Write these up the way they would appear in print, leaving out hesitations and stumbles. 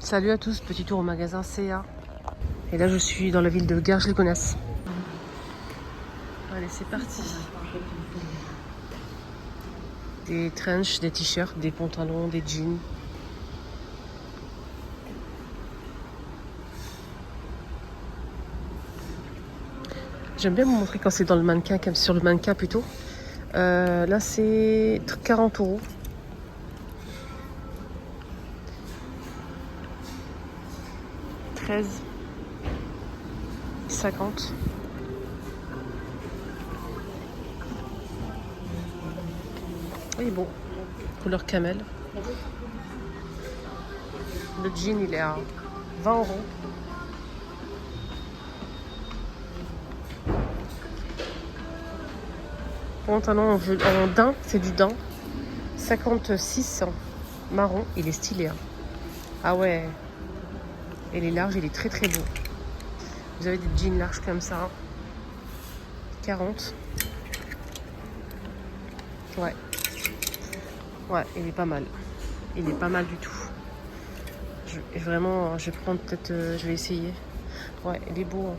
Salut à tous, petit tour au magasin CA. Et là je suis dans la ville de Garges-les-Gonesse. Allez, c'est parti. Des trenches, des t-shirts, des pantalons, des jeans. J'aime bien vous montrer quand c'est dans le mannequin, comme sur le mannequin plutôt. Là c'est 40 €. « 13,50 €. Oui, bon, couleur camel. Le jean, il est à 20 €. Pantalon en daim, c'est du daim. 56 marron, il est stylé. Hein. Ah ouais, il est large, il est très très beau. Vous avez des jeans larges comme ça. 40. Ouais. Ouais, il est pas mal. Il est pas mal du tout. Vraiment, je vais prendre peut-être... je vais essayer. Ouais, il est beau. Hein.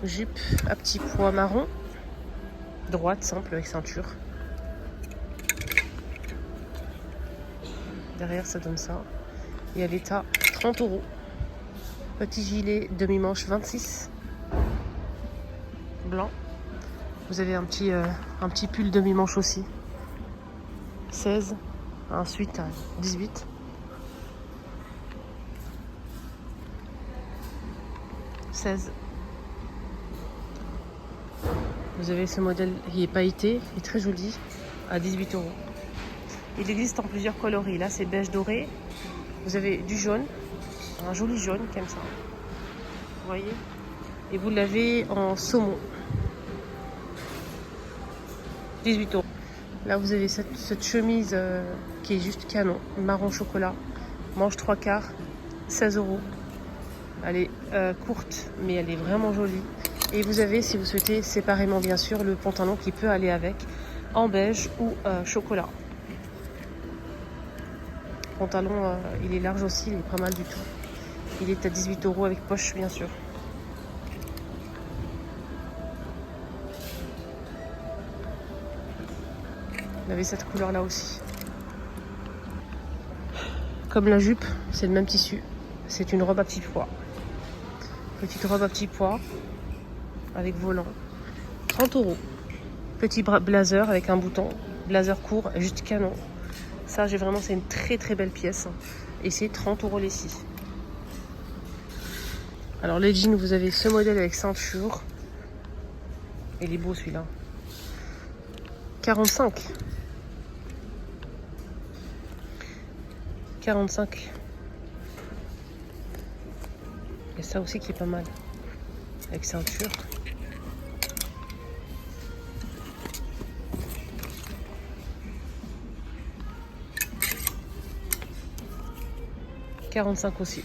Jupe à petits pois marron. Droite, simple, avec ceinture. Derrière, ça donne ça. Et à l'état, 30 €. Petit gilet demi-manche, 26. Blanc. Vous avez un petit pull demi-manche aussi. 16. Ensuite, 18. « 16. Vous avez ce modèle qui est pailleté, il est très joli, à 18 €. Il existe en plusieurs coloris. Là, c'est beige doré. Vous avez du jaune, un joli jaune comme ça. Vous voyez? Et vous l'avez en saumon. 18 €. Là, vous avez cette chemise qui est juste canon, marron chocolat, manche 3/4, 16 €. Elle est courte, mais elle est vraiment jolie. Et vous avez, si vous souhaitez, séparément bien sûr, le pantalon qui peut aller avec, en beige ou chocolat. Pantalon, il est large aussi, il est pas mal du tout. Il est à 18 € avec poche, bien sûr. Vous avez cette couleur-là aussi. Comme la jupe, c'est le même tissu. C'est une robe à petits pois. Petite robe à petits pois, avec volant. 30 €. Petit blazer avec un bouton. Blazer court, juste canon. Ça, c'est une très très belle pièce. Et c'est 30 € les 6. Alors les jeans, vous avez ce modèle avec ceinture. Il est beau celui-là. 45. 45. Et ça aussi qui est pas mal. Avec ceinture. « 45 aussi.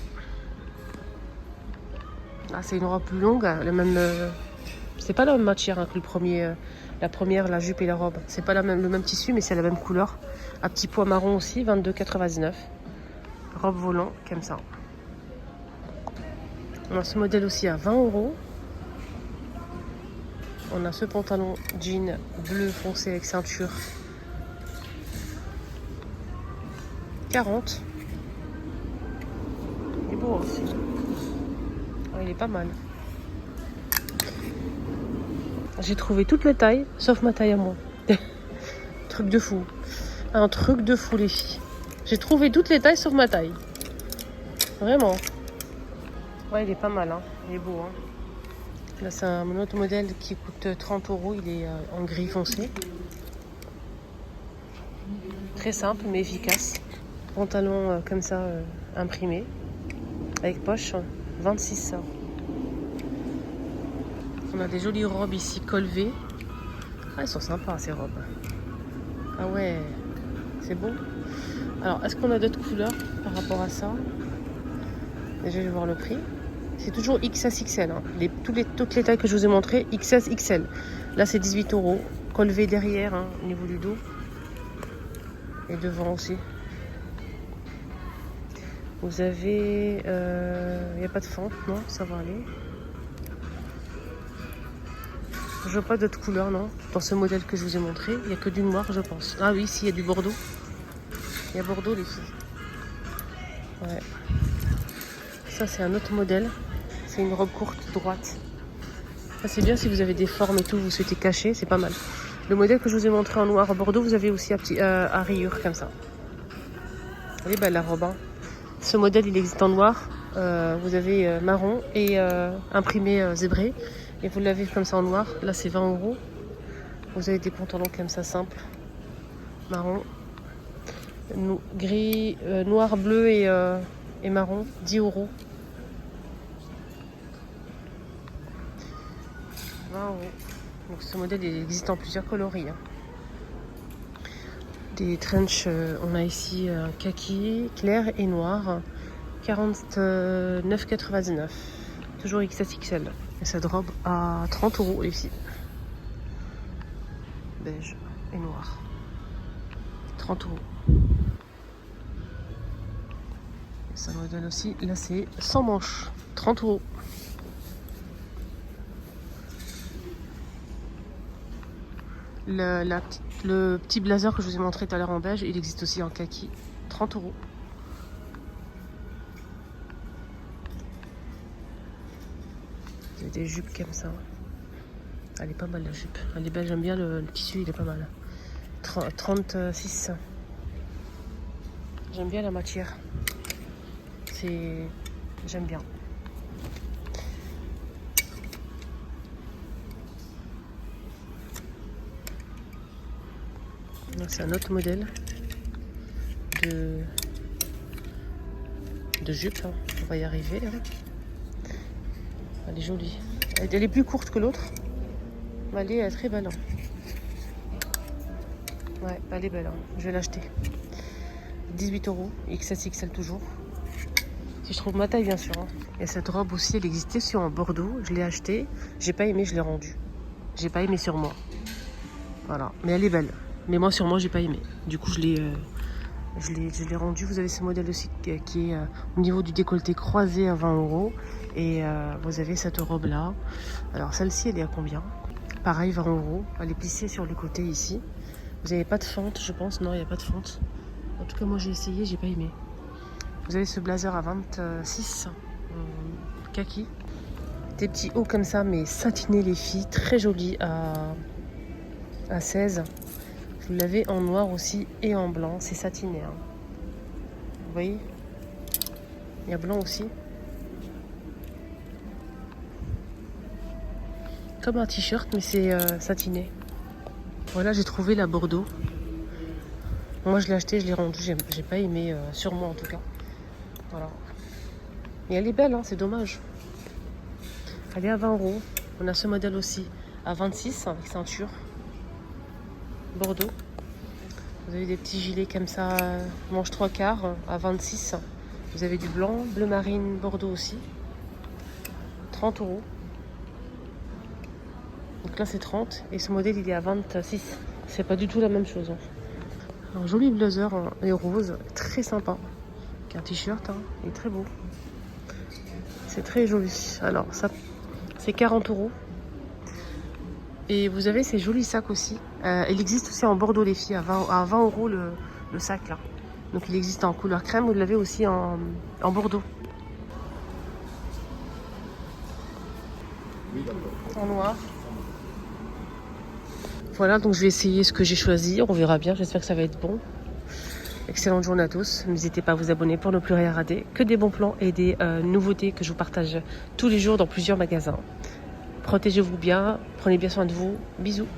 Ah, c'est une robe plus longue, le même. C'est pas la même matière hein, que le premier. La première, la jupe et la robe. C'est pas le même tissu, mais c'est la même couleur. À petits pois marron aussi, 22,99. Robe volant, comme ça. On a ce modèle aussi à 20 €. On a ce pantalon jean bleu foncé avec ceinture. 40. Il est beau aussi. Oh, il est pas mal. J'ai trouvé toutes les tailles, sauf ma taille à moi. Truc de fou. Un truc de fou, les filles. J'ai trouvé toutes les tailles sauf ma taille. Vraiment. Ouais, il est pas mal, hein. Il est beau, hein. Là, c'est un autre modèle qui coûte 30 €. Il est en gris foncé. Très simple, mais efficace. Pantalon comme ça, imprimé. Avec poche, 26 €. On a des jolies robes ici, col V. Ah, elles sont sympas, ces robes. Ah ouais, c'est beau. Alors, est-ce qu'on a d'autres couleurs par rapport à ça? Déjà, je vais voir le prix. C'est toujours XS-XL. Hein. Toutes les tailles que je vous ai montrées, XS-XL. Là, c'est 18 €. Col V derrière, hein, au niveau du dos. Et devant aussi. Vous avez... Il n'y a pas de fente, non? Ça va aller. Je vois pas d'autres couleurs, non? Dans ce modèle que je vous ai montré. Il n'y a que du noir, je pense. Ah oui, ici, il y a du bordeaux. Il y a bordeaux, les filles. Ouais. Ça, c'est un autre modèle. C'est une robe courte, droite. Ça, c'est bien si vous avez des formes et tout, vous souhaitez cacher, c'est pas mal. Le modèle que je vous ai montré en noir à bordeaux, vous avez aussi à rayures, comme ça. Elle est belle, la robe, hein. Ce modèle, il existe en noir. Vous avez marron et imprimé zébré. Et vous l'avez comme ça en noir. Là, c'est 20 €. Vous avez des pantalons comme ça, simples. Marron. Gris, noir, bleu et marron. 10 €. 20 €. Donc ce modèle, il existe en plusieurs coloris. Hein. Des trench, on a ici un kaki clair et noir. 49,99 €. Toujours XXL. Et cette robe à 30 € les filles. Beige et noir. 30 €. Et ça modèle aussi, là c'est sans manches. 30 €. Le petit blazer que je vous ai montré tout à l'heure en beige, il existe aussi en kaki. 30 €. Vous avez des jupes comme ça. Elle est pas mal la jupe. Elle est belle, j'aime bien le tissu, il est pas mal. 36. J'aime bien la matière. J'aime bien. C'est un autre modèle de jupe. Hein. On va y arriver. Hein. Elle est jolie. Elle est plus courte que l'autre. Mais elle est très belle. Hein. Ouais, elle est belle. Hein. Je vais l'acheter. 18 €. XS-XL toujours. Si je trouve ma taille, bien sûr. Hein. Et cette robe aussi, elle existait sur un bordeaux. Je l'ai achetée. J'ai pas aimé, je l'ai rendue. J'ai pas aimé sur moi. Voilà. Mais elle est belle. Mais moi, sur moi, j'ai pas aimé. Du coup, je l'ai rendue. Vous avez ce modèle aussi qui est au niveau du décolleté croisé à 20 €. Et vous avez cette robe-là. Alors, celle-ci, elle est à combien? Pareil, 20 €. Elle est plissée sur le côté ici. Vous n'avez pas de fente, je pense. Non, il n'y a pas de fente. En tout cas, moi, j'ai essayé, j'ai pas aimé. Vous avez ce blazer à 26 kaki. Des petits hauts comme ça, mais satinés, les filles. Très jolis à 16. Vous l'avez en noir aussi et en blanc. C'est satiné. Hein. Vous voyez? Il y a blanc aussi. Comme un t-shirt, mais c'est satiné. Voilà, j'ai trouvé la bordeaux. Moi, je l'ai acheté, je l'ai rendu. J'ai pas aimé, sur moi en tout cas. Voilà. Et elle est belle, hein, c'est dommage. Elle est à 20 €. On a ce modèle aussi à 26 avec ceinture. Bordeaux. Vous avez des petits gilets comme ça, manche 3/4 à 26. Vous avez du blanc, bleu marine, bordeaux aussi. 30 €. Donc là c'est 30 et ce modèle il est à 26. C'est pas du tout la même chose. Hein. Un joli blazer hein, et rose, très sympa. Un t-shirt, hein, il est très beau. C'est très joli. Alors ça c'est 40 €. Et vous avez ces jolis sacs aussi. Il existe aussi en bordeaux les filles, à 20 € le sac là. Donc il existe en couleur crème, vous l'avez aussi en bordeaux. En noir. Voilà, donc je vais essayer ce que j'ai choisi. On verra bien, j'espère que ça va être bon. Excellente journée à tous. N'hésitez pas à vous abonner pour ne plus rien rater. Que des bons plans et des nouveautés que je vous partage tous les jours dans plusieurs magasins. Protégez-vous bien, prenez bien soin de vous. Bisous.